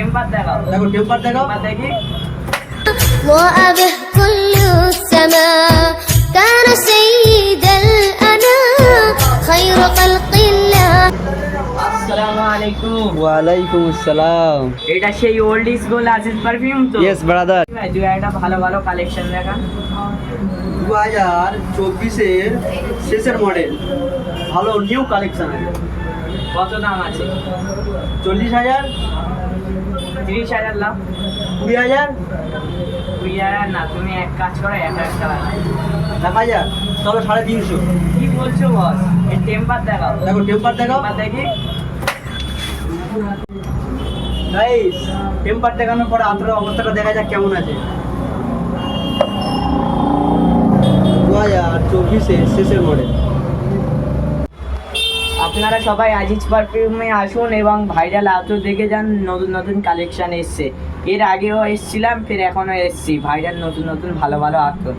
Temper দেখাও, দেখো temper দেখাও। টেম্পার দেখি। وأبه كل السماء كان سيد الأنام خير خلق الله আসসালামু আলাইকুম। ওয়ালাইকুম আসসালাম। এটা সেই old is gold Aziz perfume তো? Yes brother. ভাই তুই একটা ভালো ভালো কালেকশন দেখা। 2024-এর শেষের মডেল, ভালো নিউ কালেকশন আছে। কত দাম আছে? 40,000, 30,000 লাভ। 20,000, 20,000 না, তুমি এক কাজ করো, 1,000 টাকা দাও। 1,000, চলো 350। কি বলছো বস? এই টেম্পার দেখাও, দেখো টেম্পার দেখাও। টেম্পার দেখি। গাইস, টেম্পার দেখানোর পরে আপনার অবস্থাটা দেখা যাক কেমন আছে। 2024-এর শেষের মডেল। আপনারা সবাই আজিজ পারফিউমে আসুন এবং ভাইরাল আতর দেখে যান। নতুন নতুন কালেকশন এসছে, এর আগেও এসছিলাম, ফের এখনও এসছি। ভাইরাল নতুন নতুন ভালো ভালো আতর।